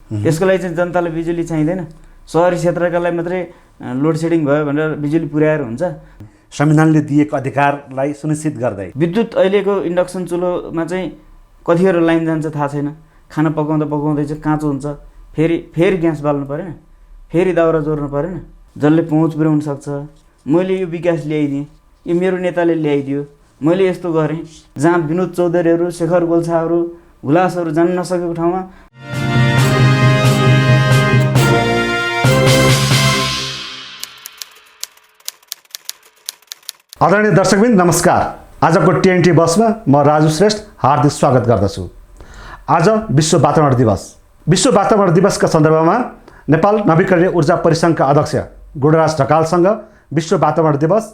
त्यसको लागि चाहिँ जनतालाई बिजुली चाहिँदैन। सहरी क्षेत्रका लागि मात्रै लोड सेडिङ भयो भनेर बिजुली पुर्याएर हुन्छ? संविधानले दिएको अधिकारलाई सुनिश्चित गर्दै विद्युत अहिलेको इन्डक्सन चुलोमा चाहिँ कतिखेर लाइन जान्छ थाहा छैन। खाना पकाउँदा पकाउँदै चाहिँ काँचो हुन्छ, फेरि ग्यास बाल्नु परेन, फेरि दाउरा जोड्नु परेन। जसले पहुँच पुर्याउन सक्छ, मैले यो विकास ल्याइदिएँ, यो मेरो नेताले ल्याइदियो, मैले यस्तो गरेँ। जहाँ विनोद चौधरीहरू, शेखर गोल्छाहरू, हुलासहरू जान नसकेको ठाउँमा आदरणीय दर्शकवृन्द नमस्कार। आजको TNT बसमा म राजु श्रेष्ठ हार्दिक स्वागत गर्दछु। आज विश्व वातावरण दिवस। विश्व वातावरण दिवसका सन्दर्भमा नेपाल नवीकरणीय ऊर्जा परिसङ्घका अध्यक्ष गुणराज ढकालसँग विश्व वातावरण दिवस,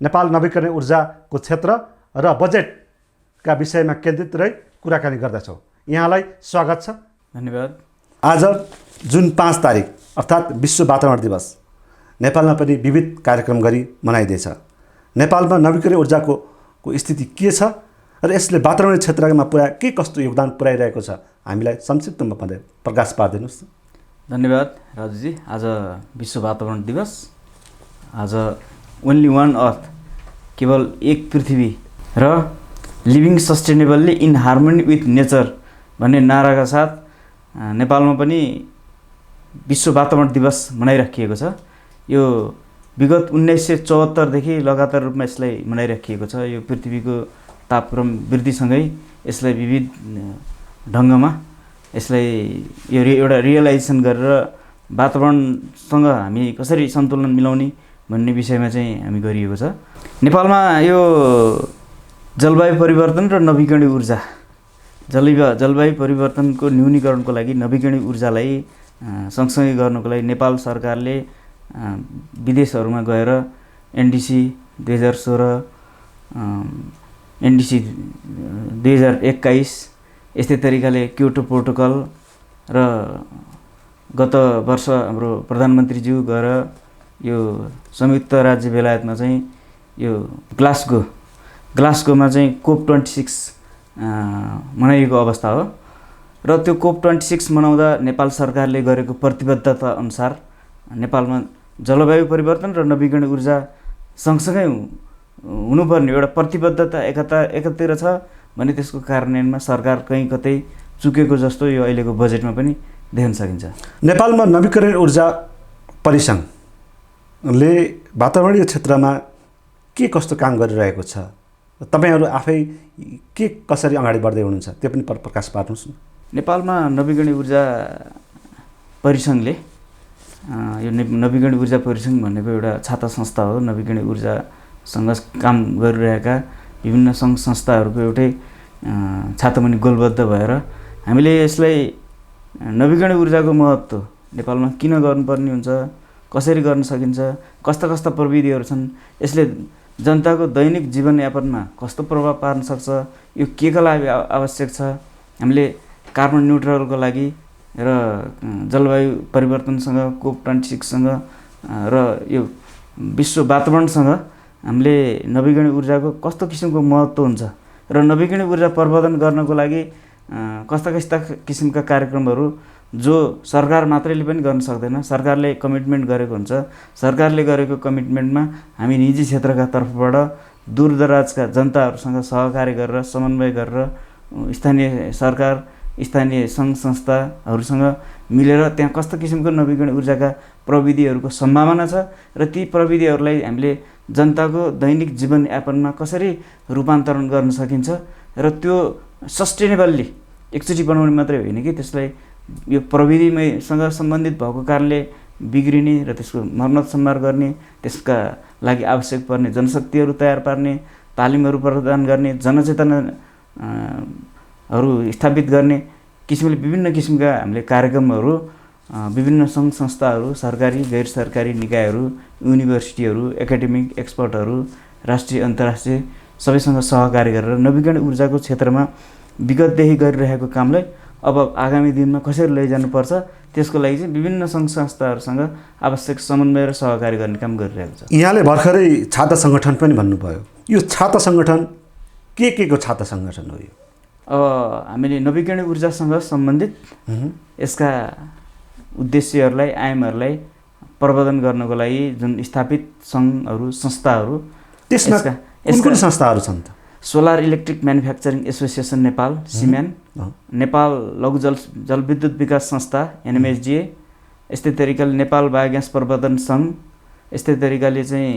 नेपाल नवीकरणीय ऊर्जाको क्षेत्र र बजेटका विषयमा केन्द्रित रही कुराकानी गर्दछौँ। यहाँलाई स्वागत छ। धन्यवाद। आज जुन 5 तारिक अर्थात् विश्व वातावरण दिवस नेपालमा पनि विविध कार्यक्रम गरी मनाइँदैछ। नेपालमा नवीकरणीय ऊर्जाको स्थिति के छ र यसले वातावरणीय क्षेत्रमा के कस्तो योगदान पुर्याइरहेको छ, हामीलाई संक्षिप्तमा प्रकाश पारिदिनुहोस्। धन्यवाद राजुजी। आज विश्व वातावरण दिवस। आज ओन्ली वान अर्थ, केवल एक पृथ्वी र living sustainably in harmony with nature भन्ने नाराका साथ नेपालमा पनि विश्व वातावरण दिवस मनाइराखिएको छ। यो विगत 1974 देखि लगातार रूपमा यसलाई मनाइराखिएको छ। यो पृथ्वीको तापक्रम वृद्धिसँगै यसलाई विविध ढङ्गमा यसलाई यो एउटा रियलाइजेसन गरेर वातावरणसँग हामी कसरी सन्तुलन मिलाउने भन्ने विषयमा चाहिँ हामी गरिएको छ। नेपालमा यो जलवायु परिवर्तन र नवीकरणीय ऊर्जा, जलवायु परिवर्तनको न्यूनीकरणको लागि नवीकरणीय ऊर्जालाई सँगसँगै गर्नको लागि नेपाल सरकारले विदेशहरूमा गएर NDC 2016, NDC 2021 यस्तै तरिकाले क्योटो प्रोटोकल र गत वर्ष हाम्रो प्रधानमन्त्रीज्यू गएर यो संयुक्त राज्य बेलायतमा चाहिँ यो ग्लास्गोमा चाहिँ COP26 मनाइएको अवस्था हो। र त्यो COP26 मनाउँदा नेपाल सरकारले गरेको प्रतिबद्धता अनुसार नेपालमा जलवायु परिवर्तन र नवीकरणीय ऊर्जा सँगसँगै हुनुपर्ने एउटा प्रतिबद्धता एकतिर छ भने त्यसको कार्यान्वयनमा सरकार कहीँ कतै चुकेको जस्तो यो अहिलेको बजेटमा पनि देख्न सकिन्छ। नेपालमा नवीकरणीय ऊर्जा परिसङ्घले वातावरणीय क्षेत्रमा के कस्तो काम गरिरहेको छ, तपाईँहरू आफै कसरी अगाडि बढ्दै हुनुहुन्छ, त्यो पनि प्रकाश पार्नुहोस् न। नेपालमा नवीकरणीय ऊर्जा परिसङ्घले यो नवीकरणीय ऊर्जा परिसङ्घ भनेको एउटा छाता संस्था हो। नवीकरणीय ऊर्जासँग काम गरिरहेका विभिन्न सङ्घ संस्थाहरूको एउटै छातामुनि गोलबद्ध भएर हामीले यसलाई नवीकरणीय ऊर्जाको महत्त्व नेपालमा किन गर्नुपर्ने हुन्छ, कसरी गर्न सकिन्छ, कस्ता कस्ता प्रविधिहरू छन्, यसले जनताको दैनिक जीवनयापनमा कस्तो प्रभाव पार्न सक्छ, यो केका लागि आवश्यक छ, हामीले कार्बन न्युट्रलको लागि र जलवायु परिवर्तनसँग COP26सँग र यो विश्व वातावरणसँग हामीले नवीकरणीय ऊर्जाको कस्तो किसिमको महत्त्व हुन्छ र नवीकरणीय ऊर्जा प्रवर्धन गर्नको लागि कस्ता कस्ता किसिमका कार्यक्रमहरू जो सरकार मात्रैले पनि गर्न सक्दैन, सरकारले कमिटमेन्ट गरेको हुन्छ। सरकारले गरेको कमिटमेन्टमा हामी निजी क्षेत्रका तर्फबाट दूरदराजका जनताहरूसँग सहकार्य गरेर समन्वय गरेर स्थानीय सरकार, स्थानीय सङ्घ संस्थाहरूसँग मिलेर त्यहाँ कस्तो किसिमको नवीकरणीय ऊर्जाका प्रविधिहरूको सम्भावना छ र ती प्रविधिहरूलाई हामीले जनताको दैनिक जीवनयापनमा कसरी रूपान्तरण गर्न सकिन्छ र त्यो सस्टेनेबल्ली एकचोटि बनाउने मात्रै होइन कि त्यसलाई यो प्रविधिसँग सम्बन्धित भएको कारणले बिग्रिने र त्यसको मर्मत सम्हार गर्ने, त्यसका लागि आवश्यक पर्ने जनशक्तिहरू तयार पार्ने, तालिमहरू प्रदान गर्ने, जनचेतनाहरू स्थापित गर्ने किसिमले विभिन्न किसिमका हामीले कार्यक्रमहरू विभिन्न सङ्घ संस्थाहरू, सरकारी गैर सरकारी निकायहरू, युनिभर्सिटीहरू, एकाडेमिक एक्सपर्टहरू, राष्ट्रिय अन्तर्राष्ट्रिय सबैसँग सहकार्य गरेर नवीकरणीय ऊर्जाको क्षेत्रमा विगतदेखि गरिरहेको कामलाई अब आगामी दिनमा कसरी लैजानुपर्छ त्यसको लागि चाहिँ विभिन्न सङ्घ संस्थाहरूसँग आवश्यक समन्वय र सहकार्य गर्ने काम गरिरहेको छ। यहाँले भर्खरै छाता सङ्गठन पनि भन्नुभयो। यो छाता सङ्गठन के को छाता सङ्गठन हो? यो हामीले नवीकरणीय ऊर्जासँग सम्बन्धित यसका उद्देश्यहरूलाई आयामहरूलाई प्रवर्धन गर्नको लागि जुन स्थापित सङ्घहरू संस्थाहरू त्यसमा कुन संस्थाहरू छन् त? Solar electric manufacturing association Nepal सिम्यान, नेपाल लघु जलविद्युत विकास संस्था एनएमएसडिए, यस्तै तरिकाले नेपाल बायोग्यास प्रवर्धन सङ्घ, यस्तै तरिकाले चाहिँ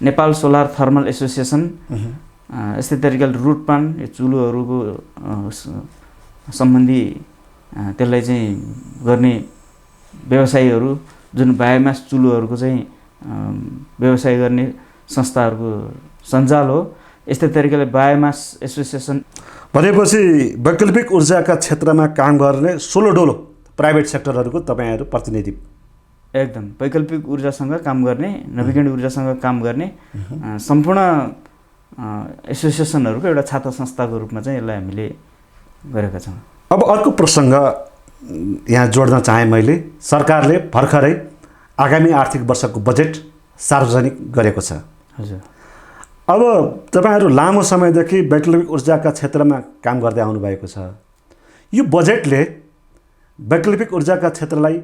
नेपाल सोलर थर्मल एसोसिएसन, यस्तै तरिकाले रुटपान चुलोहरूको सम्बन्धी त्यसलाई चाहिँ गर्ने व्यवसायीहरू जुन बायोमास चुलोहरूको चाहिँ व्यवसाय गर्ने संस्थाहरूको सञ्जाल हो। यस्तै तरिकाले बायोमास एसोसिएसन भनेपछि वैकल्पिक ऊर्जाका क्षेत्रमा काम गर्ने सोलोडोलो प्राइभेट सेक्टरहरूको तपाईँहरू प्रतिनिधि? एकदम वैकल्पिक ऊर्जासँग काम गर्ने, नवीकरणीय ऊर्जासँग काम गर्ने सम्पूर्ण एसोसिएसनहरूको एउटा छाता संस्थाको रूपमा चाहिँ यसलाई हामीले गरेका छौँ। अब अर्को प्रसङ्ग यहाँ जोड्न चाहेँ मैले। सरकारले भर्खरै आगामी आर्थिक वर्षको बजेट सार्वजनिक गरेको छ। हजुर। अब तपाईँहरू लामो समयदेखि वैकल्पिक ऊर्जाका क्षेत्रमा काम गर्दै आउनुभएको छ। यो बजेटले वैकल्पिक ऊर्जाका क्षेत्रलाई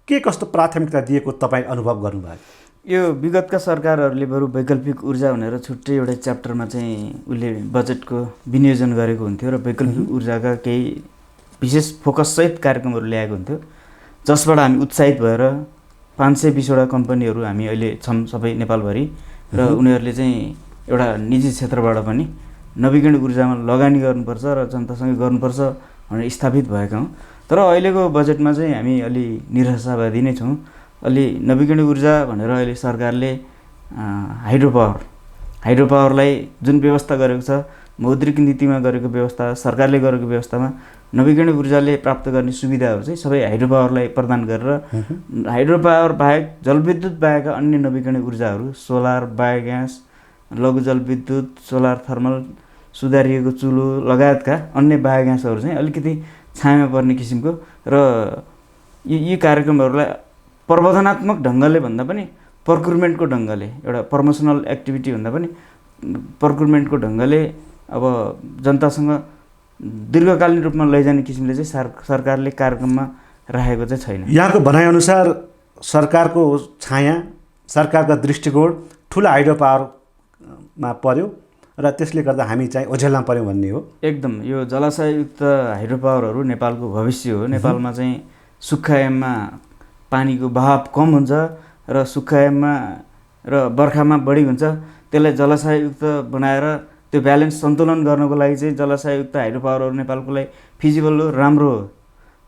के कस्तो प्राथमिकता दिएको तपाईँ अनुभव गर्नुभयो? यो विगतका सरकारहरूले बरु वैकल्पिक ऊर्जा भनेर छुट्टै एउटा च्याप्टरमा चाहिँ उसले बजेटको विनियोजन गरेको हुन्थ्यो र वैकल्पिक ऊर्जाका केही विशेष फोकससहित कार्यक्रमहरू ल्याएको हुन्थ्यो, जसबाट हामी उत्साहित भएर 520वटा कम्पनीहरू हामी अहिले छौँ सबै नेपालभरि, र उनीहरूले चाहिँ एउटा निजी क्षेत्रबाट पनि नवीकरणीय ऊर्जामा लगानी गर्नुपर्छ र जनतासँगै गर्नुपर्छ भनेर स्थापित भएका हौँ। तर अहिलेको बजेटमा चाहिँ हामी अलि निराशावादी नै छौँ। अलि नवीकरणीय ऊर्जा भनेर अहिले सरकारले हाइड्रो पावरलाई जुन व्यवस्था गरेको छ, मौद्रिक नीतिमा गरेको व्यवस्था, सरकारले गरेको व्यवस्थामा नवीकरणीय ऊर्जाले प्राप्त गर्ने सुविधाहरू चाहिँ सबै हाइड्रो पावरलाई प्रदान गरेर हाइड्रो पावर बाहेक जलविद्युत बाहेक अन्य नवीकरणीय ऊर्जाहरू सोलर, बायोग्यास, लघु जलविद्युत, सोलर थर्मल, सुधारिएको चुलो लगायतका अन्य बायोग्यासहरू चाहिँ अलिकति छायामा पर्ने किसिमको र यी कार्यक्रमहरूलाई प्रवर्धनात्मक ढङ्गले भन्दा पनि प्रक्युरमेन्टको ढङ्गले, एउटा प्रमोसनल एक्टिभिटी भन्दा पनि प्रक्युरमेन्टको ढङ्गले अब जनतासँग दीर्घकालीन रूपमा लैजाने किसिमले चाहिँ सरकारले कार्यक्रममा राखेको चाहिँ छैन। यहाँको भनाइअनुसार सरकारको छाया, सरकारका दृष्टिकोण ठुलो हाइड्रो पावरमा पर्यो र त्यसले गर्दा हामी चाहिँ ओझेलमा पर्यौँ भन्ने हो। एकदम यो जलाशययुक्त हाइड्रो पावरहरू नेपालको भविष्य हो। नेपालमा चाहिँ सुक्खायाममा पानीको बहाव कम हुन्छ र सुक्खायाममा र बर्खामा बढी हुन्छ। त्यसलाई जलाशययुक्त बनाएर त्यो ब्यालेन्स सन्तुलन गर्नको लागि चाहिँ जलाशययुक्त हाइड्रो पावरहरू नेपालको लागि फिजिबल हो, राम्रो हो।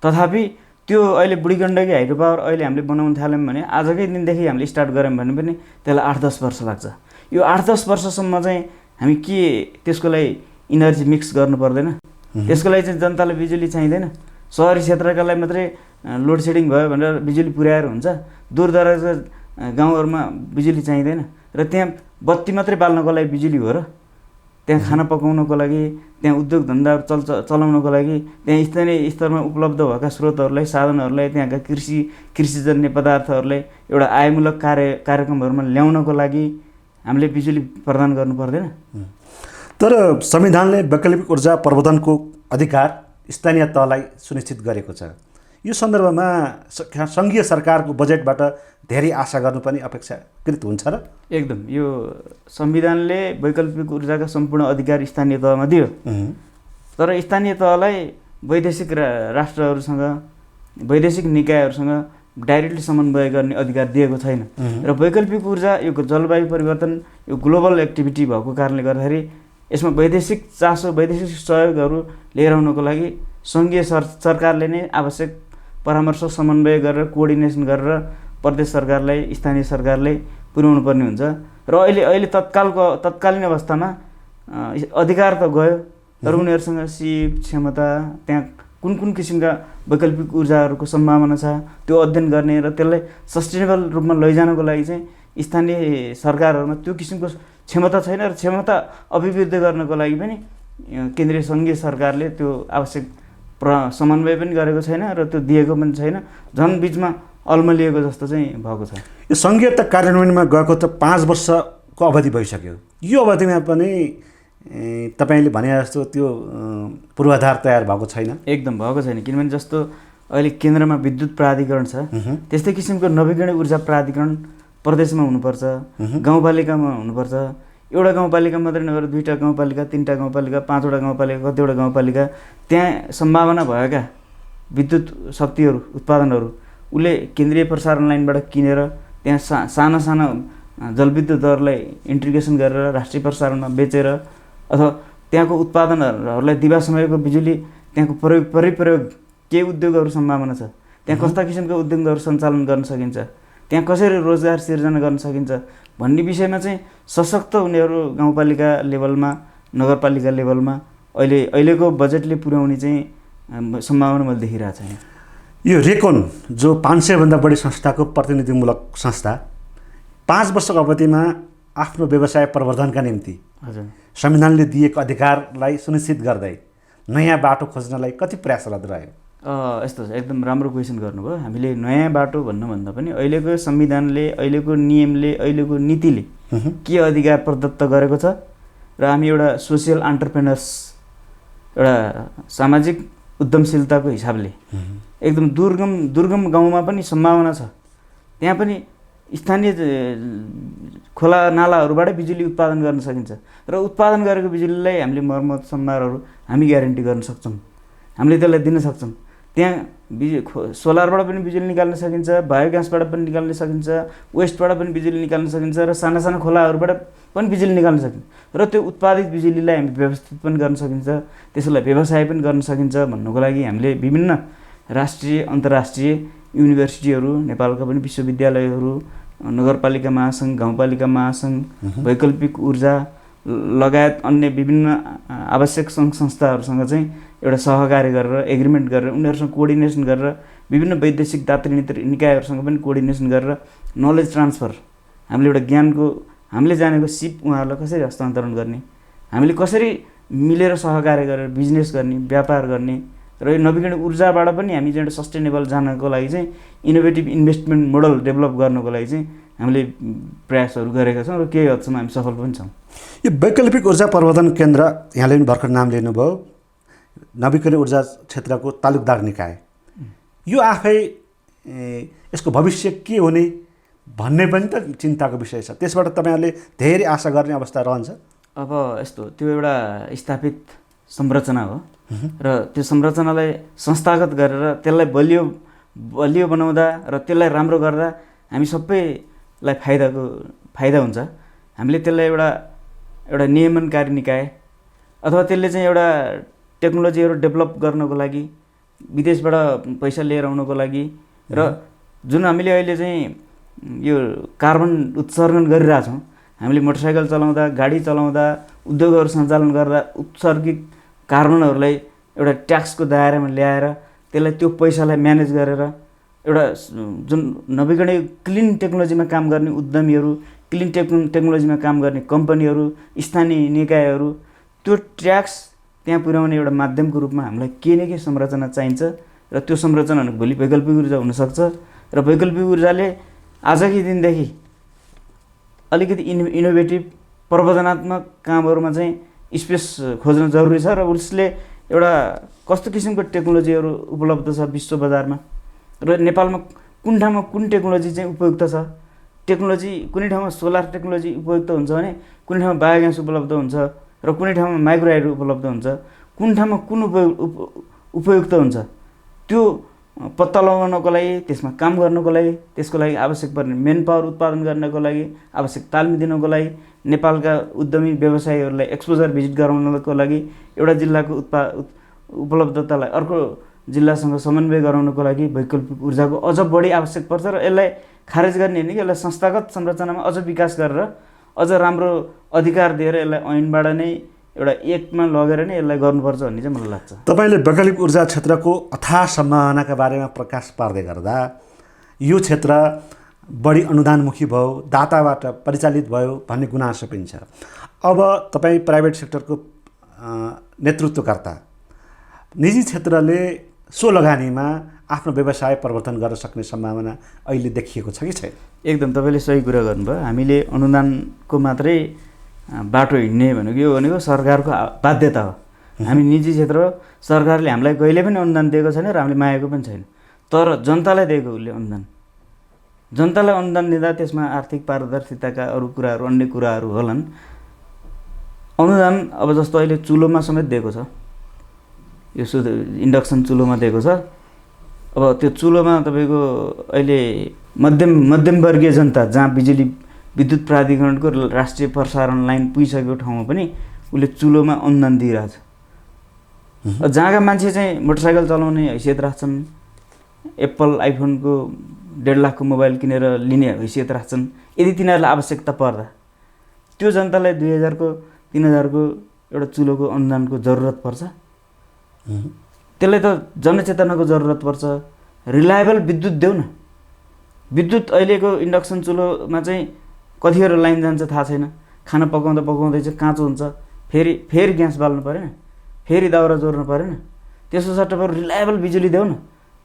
तथापि त्यो अहिले बुढी गण्डकी हाइड्रो पावर अहिले हामीले बनाउन थाल्यौँ भने आजकै दिनदेखि हामीले स्टार्ट गऱ्यौँ भने पनि त्यसलाई 8-10 वर्ष लाग्छ। यो 8-10 वर्षसम्म चाहिँ हामी के त्यसको लागि इनर्जी मिक्स गर्नु पर्दैन? त्यसको लागि चाहिँ जनतालाई बिजुली चाहिँदैन? सहरी क्षेत्रका लागि मात्रै लोड सेडिङ भयो भनेर बिजुली पुर्याएर हुन्छ? दूरदराजका गाउँहरूमा बिजुली चाहिँदैन? र त्यहाँ बत्ती मात्रै बाल्नको लागि बिजुली हो र? त्यहाँ खाना पकाउनको लागि, त्यहाँ उद्योग धन्दाहरू चलाउनको लागि, त्यहाँ स्थानीय स्तरमा उपलब्ध भएका स्रोतहरूलाई, साधनहरूलाई, त्यहाँका कृषिजन्य पदार्थहरूलाई एउटा आयमूलक कार्यक्रमहरूमा ल्याउनको लागि हामीले बिजुली प्रदान गर्नु पर्दैन? तर संविधानले वैकल्पिक ऊर्जा प्रवर्धनको अधिकार स्थानीय तहलाई सुनिश्चित गरेको छ। यो सन्दर्भमा सङ्घीय सरकारको बजेटबाट धेरै आशा गर्नु पनि अपेक्षाकृत हुन्छ र? एकदम यो संविधानले वैकल्पिक ऊर्जाका सम्पूर्ण अधिकार स्थानीय तहमा दियो, तर स्थानीय तहलाई वैदेशिक राष्ट्रहरूसँग, वैदेशिक निकायहरूसँग डाइरेक्टली समन्वय गर्ने अधिकार दिएको छैन। र वैकल्पिक ऊर्जा यो जलवायु परिवर्तन यो ग्लोबल एक्टिभिटी भएको कारणले गर्दाखेरि यसमा वैदेशिक चासो, वैदेशिक सहयोगहरू लिएर आउनको लागि सङ्घीय सरकारले नै आवश्यक परामर्श, समन्वय गरेर कोअर्डिनेसन गरेर प्रदेश सरकारलाई, स्थानीय सरकारलाई पुर्याउनु पर्ने हुन्छ। र अहिले तत्कालीन अवस्थामा अधिकार त गयो, तर उनीहरूसँग सिप, क्षमता, त्यहाँ कुन किसिमका वैकल्पिक ऊर्जाहरूको सम्भावना छ त्यो अध्ययन गर्ने र त्यसलाई सस्टेनेबल रूपमा लैजानको लागि चाहिँ स्थानीय सरकारहरूमा त्यो किसिमको क्षमता छैन। र क्षमता अभिवृद्धि गर्नको लागि पनि केन्द्रीय सङ्घीय सरकारले त्यो आवश्यक समन्वय पनि गरेको छैन र त्यो दिएको पनि छैन। झन् बिचमा अल्मलिएको जस्तो चाहिँ भएको छ। यो सङ्घीयता कार्यान्वयनमा गएको त 5 वर्षको अवधि भइसक्यो। यो अवधिमा पनि तपाईँले भने जस्तो त्यो पूर्वाधार तयार भएको छैन। एकदम भएको छैन, किनभने जस्तो अहिले केन्द्रमा विद्युत प्राधिकरण छ, त्यस्तै किसिमको नवीकरणीय ऊर्जा प्राधिकरण प्रदेशमा हुनुपर्छ, गाउँपालिकामा हुनुपर्छ। एउटा गाउँपालिका मात्रै नभएर 2टा गाउँपालिका, 3टा गाउँपालिका, 5वटा गाउँपालिका, कतिवटा गाउँपालिका त्यहाँ सम्भावना भएका विद्युत शक्तिहरू उत्पादनहरू उसले केन्द्रीय प्रसारण लाइनबाट किनेर त्यहाँ साना साना जलविद्युतहरूलाई इन्टिग्रेसन गरेर राष्ट्रिय प्रसारणमा बेचेर अथवा त्यहाँको उत्पादनहरूलाई दिवा समयको बिजुली त्यहाँको परिप्रयोग के उद्योगहरू सम्भावना छ, त्यहाँ कस्ता किसिमका उद्योगहरू सञ्चालन गर्न सकिन्छ, त्यहाँ कसरी रोजगार सिर्जना गर्न सकिन्छ भन्ने विषयमा चाहिँ सशक्त उनीहरू गाउँपालिका लेभलमा, नगरपालिका लेभलमा अहिलेको बजेटले पुर्याउने चाहिँ सम्भावना मैले देखिरहेको छैन। यो रेकोन जो 500भन्दा बढी संस्थाको प्रतिनिधिमूलक संस्था 5 वर्षको अवधिमा आफ्नो व्यवसाय प्रवर्धनका निम्ति संविधानले दिएको अधिकारलाई सुनिश्चित गर्दै नयाँ बाटो खोज्नलाई कति प्रयासरत रह्यो? यस्तो एकदम राम्रो क्वेसन गर्नुभयो। हामीले नयाँ बाटो भन्नुभन्दा पनि अहिलेको संविधानले, अहिलेको नियमले, अहिलेको नीतिले के अधिकार प्रदत्त गरेको छ र हामी एउटा सोसियल एन्टरप्रेनर्स, एउटा सामाजिक उद्यमशीलताको हिसाबले एकदम दुर्गम गाउँमा पनि सम्भावना छ, त्यहाँ पनि स्थानीय खोला नालाहरूबाटै बिजुली उत्पादन गर्न सकिन्छ र उत्पादन गरेको बिजुलीलाई हामीले मर्मत सम्भारहरू हामी ग्यारेन्टी गर्न सक्छौँ, हामीले त्यसलाई दिन सक्छौँ। त्यहाँ सोलरबाट पनि बिजुली निकाल्न सकिन्छ, बायोग्यासबाट पनि निकाल्न सकिन्छ, वेस्टबाट पनि बिजुली निकाल्न सकिन्छ र साना साना खोलाहरूबाट पनि बिजुली निकाल्न सकिन्छ र त्यो उत्पादित बिजुलीलाई हामी व्यवस्थित पनि गर्न सकिन्छ, त्यसलाई व्यवसाय पनि गर्न सकिन्छ भन्नुको लागि हामीले विभिन्न राष्ट्रिय अन्तर्राष्ट्रिय युनिभर्सिटीहरू, नेपालका पनि विश्वविद्यालयहरू, नगरपालिका महासङ्घ, गाउँपालिका महासङ्घ, वैकल्पिक ऊर्जा लगायत अन्य विभिन्न आवश्यक सङ्घ संस्थाहरूसँग चाहिँ एउटा सहकार्य गरेर एग्रिमेन्ट गरेर उनीहरूसँग कोअर्डिनेसन गरेर विभिन्न वैदेशिक दात्री निकायहरूसँग पनि कोअर्डिनेसन गरेर नलेज ट्रान्सफर, हामीले एउटा ज्ञानको हामीले जानेको सिप उहाँहरूलाई कसरी हस्तान्तरण गर्ने, हामीले कसरी मिलेर सहकार्य गरेर बिजनेस गर्ने, व्यापार गर्ने र यो नवीकरणीय ऊर्जाबाट पनि हामी चाहिँ एउटा सस्टेनेबल जानको लागि चाहिँ इनोभेटिभ इन्भेस्टमेन्ट मोडल डेभलप गर्नको लागि चाहिँ हामीले प्रयासहरू गरेका छौँ र केही हदसम्म हामी सफल पनि छौँ। यो वैकल्पिक ऊर्जा प्रवर्धन केन्द्र यहाँले पनि भर्खर नाम लिनुभयो, नवीकरणीय ऊर्जा क्षेत्रको तालुकदार निकाय, यो आफै यसको भविष्य के हुने भन्ने पनि त चिन्ताको विषय छ, त्यसबाट तपाईँहरूले धेरै आशा गर्ने अवस्था रहन्छ? अब यस्तो त्यो एउटा स्थापित संरचना हो र त्यो संरचनालाई संस्थागत गरेर त्यसलाई बलियो बनाउँदा र त्यसलाई राम्रो गर्दा हामी सबैलाई फाइदा हुन्छ। हामीले त्यसलाई एउटा नियमनकारी निकाय अथवा त्यसले चाहिँ एउटा टेक्नोलोजीहरू डेभलप गर्नको लागि विदेशबाट पैसा लिएर आउनको लागि र जुन हामीले अहिले चाहिँ यो कार्बन उत्सर्जन गरिरहेछौँ, हामीले मोटरसाइकल चलाउँदा, गाडी चलाउँदा, उद्योगहरू सञ्चालन गर्दा उत्सर्गित कार्बनहरूलाई एउटा ट्याक्सको दायरामा ल्याएर त्यसलाई त्यो पैसालाई म्यानेज गरेर एउटा जुन नवीकरणीय क्लिन टेक्नोलोजीमा काम गर्ने उद्यमीहरू, क्लिन टेक्नोलोजीमा काम गर्ने कम्पनीहरू, स्थानीय निकायहरू त्यो ट्याक्स त्यहाँ पुर्याउने एउटा माध्यमको रूपमा हामीलाई के न के संरचना चाहिन्छ र त्यो संरचना भोलि वैकल्पिक ऊर्जा हुनसक्छ र वैकल्पिक ऊर्जाले आजकै दिनदेखि अलिकति इनोभेटिभ प्रवर्धनात्मक कामहरूमा चाहिँ स्पेस खोज्न जरुरी छ र उसले एउटा कस्तो किसिमको टेक्नोलोजीहरू उपलब्ध छ विश्व बजारमा र नेपालमा कुन ठाउँमा कुन टेक्नोलोजी चाहिँ उपयुक्त छ। टेक्नोलोजी कुनै ठाउँमा सोलर टेक्नोलोजी उपयुक्त हुन्छ भने कुनै ठाउँमा बायोग्यास उपलब्ध हुन्छ र कुनै ठाउँमा माइक्रोहाइड्रो उपलब्ध हुन्छ, कुन ठाउँमा कुन उपयुक्त हुन्छ त्यो पत्ता लगाउनको लागि, त्यसमा काम गर्नको लागि, त्यसको लागि आवश्यक पर्ने मेन पावर उत्पादन गर्नको लागि, आवश्यक तालिम दिनको लागि, नेपालका उद्यमी व्यवसायीहरूलाई एक्सपोजर भिजिट गराउनको लागि, एउटा जिल्लाको उपलब्धतालाई अर्को जिल्लासँग समन्वय गराउनको लागि वैकल्पिक ऊर्जाको अझ बढी आवश्यक पर्छ र यसलाई खारेज गर्ने होइन कि यसलाई संस्थागत संरचनामा अझ विकास गरेर अझ राम्रो अधिकार दिएर यसलाई ऐनबाट नै एउटा एकमा लगेर नै यसलाई गर्नुपर्छ भन्ने चाहिँ मलाई लाग्छ। तपाईँले वैकल्पिक ऊर्जा क्षेत्रको अथाह सम्भावनाका बारेमा प्रकाश पार्दै गर्दा यो क्षेत्र बढी अनुदानमुखी भयो, दाताबाट परिचालित भयो भन्ने गुनासो पनि छ। अब तपाईँ प्राइभेट सेक्टरको नेतृत्वकर्ता, निजी क्षेत्रले सो लगानीमा आफ्नो व्यवसाय प्रवर्धन गर्न सक्ने सम्भावना अहिले देखिएको छ कि छैन? एकदम तपाईँले सही कुरा गर्नुभयो। हामीले अनुदानको मात्रै बाटो हिँड्ने भनेको यो भनेको सरकारको बाध्यता हो। हामी निजी क्षेत्र हो, सरकारले हामीलाई कहिले पनि अनुदान दिएको छैन र हामीले मागेको पनि छैन। तर जनतालाई दिएको उसले अनुदान, जनतालाई अनुदान दिँदा त्यसमा आर्थिक पारदर्शिताका अरू कुराहरू अन्य कुराहरू होलान्। अनुदान अब जस्तो अहिले चुलोमा समेत दिएको छ, यो इन्डक्सन चुलोमा दिएको छ। अब त्यो चुलोमा तपाईँको अहिले मध्यमवर्गीय जनता जहाँ विद्युत प्राधिकरणको राष्ट्रिय प्रसारण लाइन पुगिसकेको ठाउँमा पनि उसले चुलोमा अनुदान दिइरहेछ। जहाँका मान्छे चाहिँ मोटरसाइकल चलाउने हैसियत राख्छन्, एप्पल आइफोनको 1.5 लाखको मोबाइल किनेर लिने हैसियत राख्छन्, यदि तिनीहरूलाई आवश्यकता पर्दा त्यो जनतालाई 2000 को 3000 को एउटा चुलोको अनुदानको जरुरत पर्छ। त्यसलाई त जनचेतनाको जरुरत पर्छ। रिलायबल विद्युत देऊ न। विद्युत अहिलेको इन्डक्सन चुलोमा चाहिँ कतिखेर लाइन जान्छ थाहा छैन। खाना पकाउँदै चाहिँ काँचो हुन्छ, फेरि ग्यास बाल्नु परेन, फेरि दाउरा जोड्नु परेन। त्यसको सट्टा पर रिलायबल बिजुली देऊ न।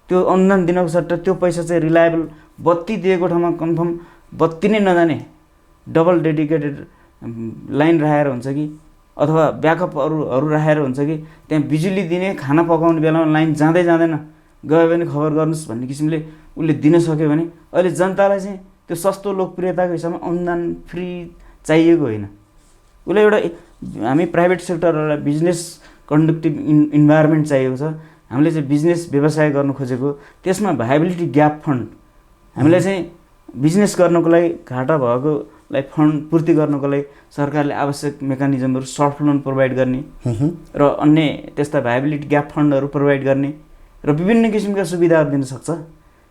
त्यो अनुदान दिनको सट्टा त्यो पैसा चाहिँ रिलायबल बत्ती दिएको ठाउँमा कन्फर्म बत्ती नै नजाने डबल डेडिकेटेड लाइन राखेर हुन्छ कि अथवा ब्याकअपहरू राखेर हुन्छ कि त्यहाँ बिजुली दिने खाना पकाउने बेलामा लाइन जाँदैन गयो भने खबर गर्नुहोस् भन्ने किसिमले उसले दिन सक्यो भने अहिले जनतालाई चाहिँ त्यो सस्तो लोकप्रियताको हिसाबमा अनुदान फ्री चाहिएको होइन। उसलाई एउटा हामी प्राइभेट सेक्टरलाई बिजनेस कन्डक्टिभ इन्भाइरोमेन्ट चाहिएको छ। हामीले चाहिँ बिजनेस व्यवसाय गर्नु खोजेको, त्यसमा भाइबिलिटी ग्याप फन्ड हामीलाई चाहिँ बिजनेस गर्नको लागि घाटा भएकोलाई फन्ड पूर्ति गर्नको लागि सरकारले आवश्यक मेकानिजमहरू सफ्ट लोन प्रोभाइड गर्ने र अन्य त्यस्ता भाइबिलिटी ग्याप फन्डहरू प्रोभाइड गर्ने र विभिन्न किसिमका सुविधाहरू दिन सक्छ।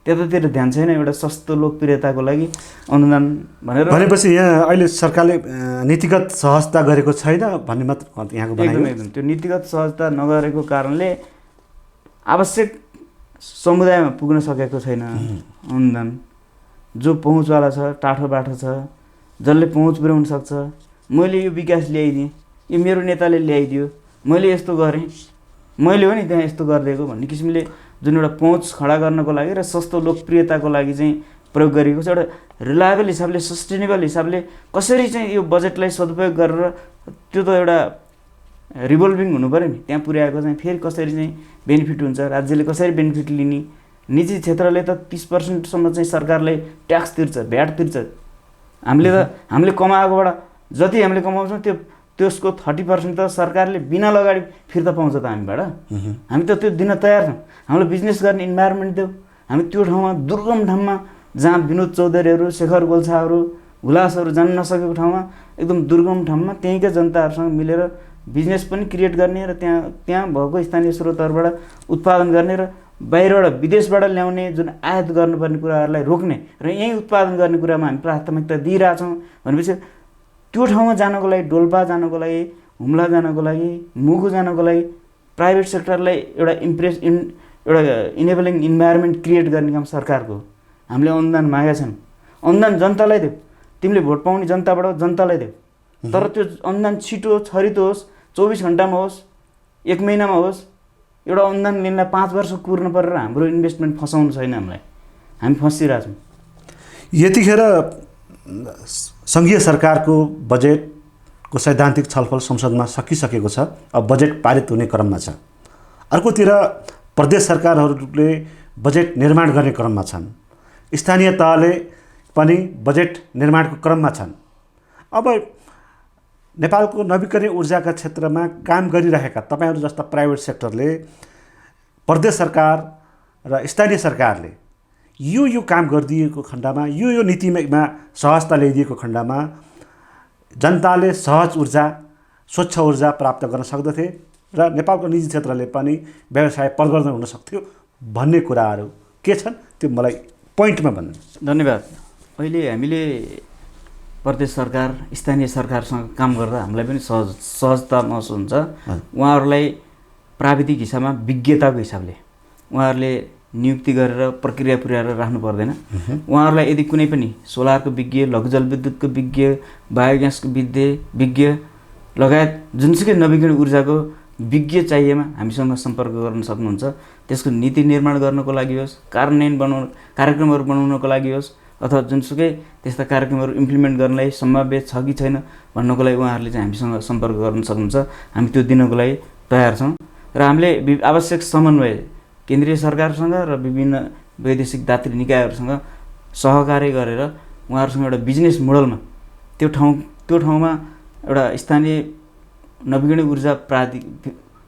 त्यतातिर ध्यान छैन। एउटा सस्तो लोकप्रियताको लागि अनुदान भनेपछि यहाँ अहिले सरकारले नीतिगत सहजता गरेको छैन भन्ने मात्र यहाँको भनाइ हो। एकदम त्यो नीतिगत सहजता नगरेको कारणले आवश्यक समुदायमा पुग्न सकेको छैन अनुदान। जो पहुँचवाला छ, टाठो बाटो छ, जसले पहुँच पुर्याउन सक्छ, मैले यो विकास ल्याइदिएँ, यो मेरो नेताले ल्याइदियो, मैले यस्तो गरेँ, मैले हो नि त्यहाँ यस्तो गरिदिएको भन्ने किसिमले जुन एउटा पहुँच खडा गर्नको लागि र सस्तो लोकप्रियताको लागि चाहिँ प्रयोग गरिएको छ। एउटा रिलायबल हिसाबले सस्टेनेबल हिसाबले कसरी चाहिँ यो बजेटलाई सदुपयोग गरेर त्यो त एउटा रिभल्भिङ हुनु पऱ्यो नि। त्यहाँ पुर्याएको चाहिँ फेरि कसरी चाहिँ बेनिफिट हुन्छ, राज्यले कसरी बेनिफिट लिने। निजी क्षेत्रले त 30% चाहिँ सरकारलाई ट्याक्स तिर्छ, भ्याट तिर्छ। हामीले कमाएकोबाट जति हामीले कमाउँछौँ त्यसको 30% त सरकारले बिना लगाडी फिर्ता पाउँछ त हामीबाट। हामी त त्यो दिन तयार छौँ। हामीलाई बिजनेस गर्ने इन्भाइरोमेन्ट देऊ। हामी त्यो ठाउँमा दुर्गम ठाउँमा जहाँ विनोद चौधरीहरू, शेखर गोल्छाहरू, हुलासहरू जान नसकेको ठाउँमा एकदम दुर्गम ठाउँमा त्यहीँका जनताहरूसँग मिलेर बिजनेस पनि क्रिएट गर्ने र त्यहाँ भएको स्थानीय स्रोतहरूबाट उत्पादन गर्ने र बाहिरबाट विदेशबाट ल्याउने जुन आयात गर्नुपर्ने कुराहरूलाई रोक्ने र यहीँ उत्पादन गर्ने कुरामा हामी प्राथमिकता दिइरहेछौँ भनेपछि त्यो ठाउँमा जानको लागि, डोल्पा जानको लागि, हुम्ला जानको लागि, मुगु जानको लागि प्राइभेट सेक्टरलाई एउटा एउटा इनेबलिङ इन्भाइरोमेन्ट क्रिएट गर्ने काम सरकारको। हामीले अनुदान मागेका छौँ। अनुदान जनतालाई देऊ। तिमीले भोट पाउने जनताबाट जनतालाई देऊ। तर त्यो अनुदान छिटो छरितो होस्, 24 घन्टामा होस्, 1 महिनामा होस्। एउटा अनुदान लिनलाई 5 वर्ष कुर्न परेर हाम्रो इन्भेस्टमेन्ट फसाउनु छैन हामीलाई। हामी फसिरहेछौँ। यतिखेर सङ्घीय सरकारको बजेटको सैद्धान्तिक छलफल संसदमा सकिसकेको छ। अब बजेट पारित हुने क्रममा छ। अर्कोतिर प्रदेश सरकारहरूले बजेट निर्माण गर्ने क्रममा छन्। स्थानीय तहले पनि बजेट निर्माणको क्रममा छन्। अब नेपालको नवीकरणीय ऊर्जाका क्षेत्रमा काम गरिरहेका तपाईँहरू जस्ता प्राइभेट सेक्टरले, प्रदेश सरकार र स्थानीय सरकारले यो काम गरिदिएको खण्डमा, यो नीतिमा सहजता ल्याइदिएको खण्डमा जनताले सहज ऊर्जा, स्वच्छ ऊर्जा प्राप्त गर्न सक्दथे र नेपालको निजी क्षेत्रले पनि व्यवसाय प्रवर्धन हुन सक्थ्यो भन्ने कुराहरू के छन् त्यो मलाई पोइन्टमा भन्नु। धन्यवाद। अहिले हामीले प्रदेश सरकार, स्थानीय सरकारसँग काम गर्दा हामीलाई पनि सहजता महसुस हुन्छ। उहाँहरूलाई प्राविधिक हिसाबमा, विज्ञताको हिसाबले उहाँहरूले नियुक्ति गरेर प्रक्रिया पुर्याएर राख्नु पर्दैन। उहाँहरूलाई यदि कुनै पनि सोलरको विज्ञ, लघु जलविद्युतको विज्ञ, बायोग्यासको विज्ञ लगायत जुनसुकै नवीकरणीय ऊर्जाको विज्ञ चाहिएमा हामीसँग सम्पर्क गर्न सक्नुहुन्छ। त्यसको नीति निर्माण गर्नको लागि होस्, कार्यक्रमहरू बनाउनको लागि होस्, अथवा जुनसुकै त्यस्ता कार्यक्रमहरू इम्प्लिमेन्ट गर्नलाई सम्भाव्य छ कि छैन भन्नको लागि उहाँहरूले चाहिँ हामीसँग सम्पर्क गर्न सक्नुहुन्छ। हामी त्यो दिनको लागि तयार छौँ र हामीले आवश्यक समन्वय केन्द्रीय सरकारसँग र विभिन्न वैदेशिक दात्री निकायहरूसँग सहकार्य गरेर उहाँहरूसँग एउटा बिजनेस मोडलमा त्यो ठाउँमा एउटा स्थानीय नवीकरणीय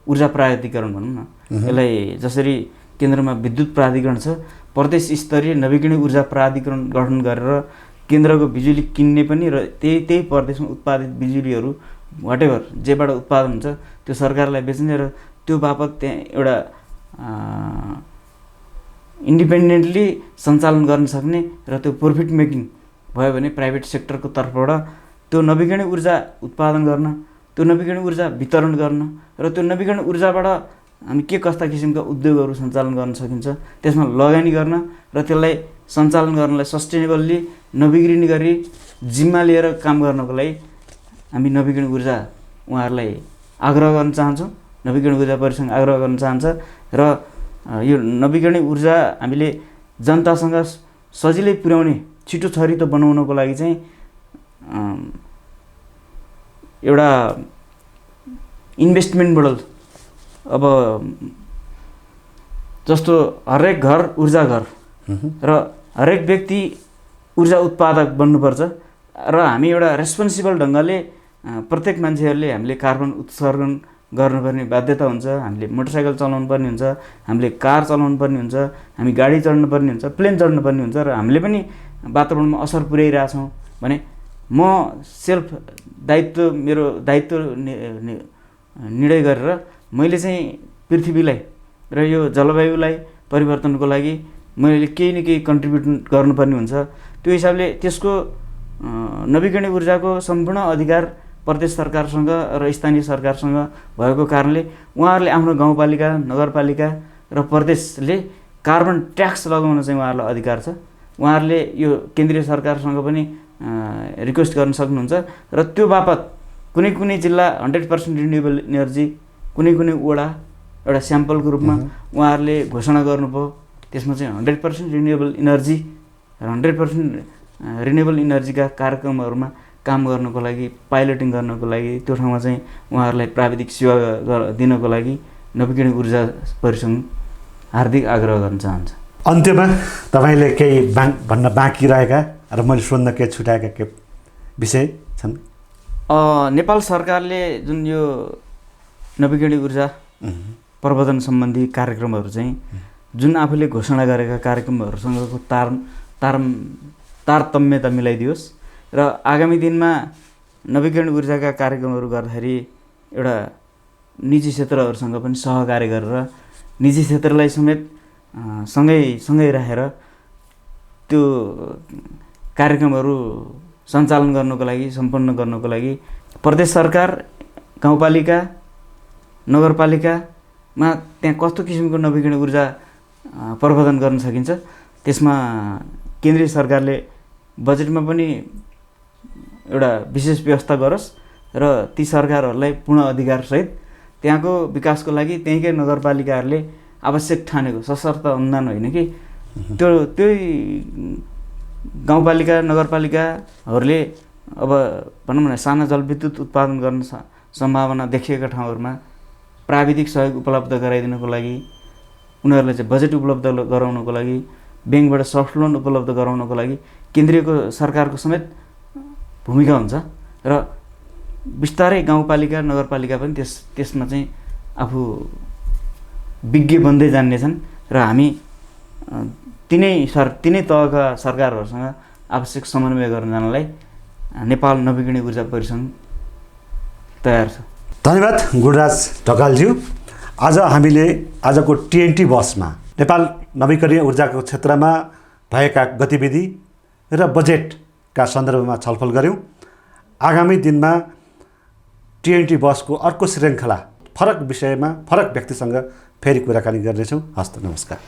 ऊर्जा प्राधिकरण भनौँ न, यसलाई जसरी केन्द्रमा विद्युत प्राधिकरण छ, प्रदेश स्तरीय नवीकरणीय ऊर्जा प्राधिकरण गठन गरेर केन्द्रको बिजुली किन्ने पनि र त्यही प्रदेशमा उत्पादित बिजुलीहरू वाटेभर जेबाट उत्पादन हुन्छ त्यो सरकारलाई बेच्ने र त्यो बापत त्यहाँ एउटा इन्डिपेन्डेन्टली सञ्चालन गर्न सक्ने र त्यो प्रोफिट मेकिङ भयो भने प्राइभेट सेक्टरको तर्फबाट त्यो नवीकरणीय ऊर्जा उत्पादन गर्न, त्यो नवीकरणीय ऊर्जा वितरण गर्न र त्यो नवीकरणीय ऊर्जाबाट हामी के कस्ता किसिमका उद्योगहरू सञ्चालन गर्न सकिन्छ त्यसमा लगानी गर्न र त्यसलाई सञ्चालन गर्नलाई सस्टेनेबल्ली नवीकरणीय गरी जिम्मा लिएर काम गर्नको लागि हामी नवीकरणीय ऊर्जा उहाँहरूलाई आग्रह गर्न चाहन्छौँ। नवीकरणीय ऊर्जा परिसङ्घ आग्रह गर्न चाहन्छ र यो नवीकरणीय ऊर्जा हामीले जनतासँग सजिलै पुर्याउने, छिटो छरितो बनाउनको लागि चाहिँ एउटा इन्भेस्टमेन्ट मोडल, अब जस्तो हरेक घर ऊर्जा घर र हरेक व्यक्ति ऊर्जा उत्पादक बन्नुपर्छ र हामी एउटा रेस्पोन्सिबल ढङ्गले प्रत्येक मान्छेहरूले हामीले कार्बन उत्सर्जन गर्नुपर्ने बाध्यता हुन्छ। हामीले मोटरसाइकल चलाउनु पर्ने हुन्छ, हामीले कार चलाउनु पर्ने हुन्छ, हामी गाडी चढ्नु पर्ने हुन्छ, प्लेन चढ्नु पर्ने हुन्छ र हामीले पनि वातावरणमा असर पुर्याइरहेछौँ भने म सेल्फ मेरो दायित्व निर्णय गरेर मैले चाहिँ पृथ्वीलाई र यो जलवायुलाई परिवर्तनको लागि मैले केही न केही कन्ट्रिब्युट गर्नुपर्ने हुन्छ। त्यो हिसाबले त्यसको नवीकरणीय ऊर्जाको सम्पूर्ण अधिकार प्रदेश सरकारसँग र स्थानीय सरकारसँग भएको कारणले उहाँहरूले आफ्नो गाउँपालिका, नगरपालिका र प्रदेशले कार्बन ट्याक्स लगाउन चाहिँ उहाँहरूलाई अधिकार छ। उहाँहरूले यो केन्द्रीय सरकारसँग पनि रिक्वेस्ट गर्न सक्नुहुन्छ र त्यो बापत कुनै जिल्ला 100% रिन्युएबल इनर्जी, कुनै वडा एउटा स्याम्पलको रूपमा उहाँहरूले घोषणा गर्नुभयो। त्यसमा चाहिँ 100% रिन्युएबल इनर्जी र 100% रिन्युएबल इनर्जीका कार्यक्रमहरूमा काम गर्नको लागि, पाइलटिङ गर्नको लागि त्यो ठाउँमा चाहिँ उहाँहरूलाई प्राविधिक सेवा दिनको लागि नवीकरणीय ऊर्जा परिसङ्घ हार्दिक आग्रह गर्न चाहन्छ। अन्त्यमा तपाईँले केही भन्न बाँकी रहेका र मैले सोध्न केही छुट्याएका केही विषय छन्? नेपाल सरकारले जुन यो नवीकरणीय ऊर्जा प्रवर्धन सम्बन्धी कार्यक्रमहरू चाहिँ जुन आफूले घोषणा गरेका कार्यक्रमहरूसँगको तारतम्यता मिलाइदियोस् र आगामी दिनमा नवीकरणीय ऊर्जाका कार्यक्रमहरू गर्दाखेरि एउटा निजी क्षेत्रहरूसँग पनि सहकार्य गरेर निजी क्षेत्रलाई समेत सँगै राखेर त्यो कार्यक्रमहरू सञ्चालन गर्नको लागि, सम्पन्न गर्नको लागि प्रदेश सरकार, गाउँपालिका, नगरपालिकामा त्यहाँ कस्तो किसिमको नवीकरणीय ऊर्जा प्रवर्धन गर्न सकिन्छ त्यसमा केन्द्रीय सरकारले बजेटमा पनि एउटा विशेष व्यवस्था गरोस् र ती सरकारहरूलाई पूर्ण अधिकारसहित त्यहाँको विकासको लागि त्यहीँकै नगरपालिकाहरूले आवश्यक ठानेको सशर्त अनुदान होइन कि त्यही गाउँपालिका, नगरपालिकाहरूले अब भनौँ न साना जलविद्युत उत्पादन गर्न सम्भावना देखिएका ठाउँहरूमा प्राविधिक सहयोग उपलब्ध गराइदिनको लागि, उनीहरूलाई चाहिँ बजेट उपलब्ध गराउनको लागि, ब्याङ्कबाट सफ्ट लोन उपलब्ध गराउनको लागि केन्द्रीयको सरकारको समेत भूमिका हुन्छ र बिस्तारै गाउँपालिका, नगरपालिका पनि त्यसमा चाहिँ आफू विज्ञ बन्दै जान्नेछन् र हामी तिनै तहका सरकारहरूसँग आवश्यक समन्वय गर्न जानलाई नेपाल नवीकरणीय ऊर्जा परिसङ्घ तयार छ। धन्यवाद गुणराज ढकालज्यू। आज हामीले आजको TNT बसमा नेपाल नवीकरणीय ऊर्जाको क्षेत्रमा भएका गतिविधि र बजेटका सन्दर्भमा छलफल गऱ्यौँ। आगामी दिनमा TNT बसको अर्को श्रृङ्खला फरक विषयमा फरक व्यक्तिसँग फेरि कुराकानी गर्नेछौँ। हस्त नमस्कार।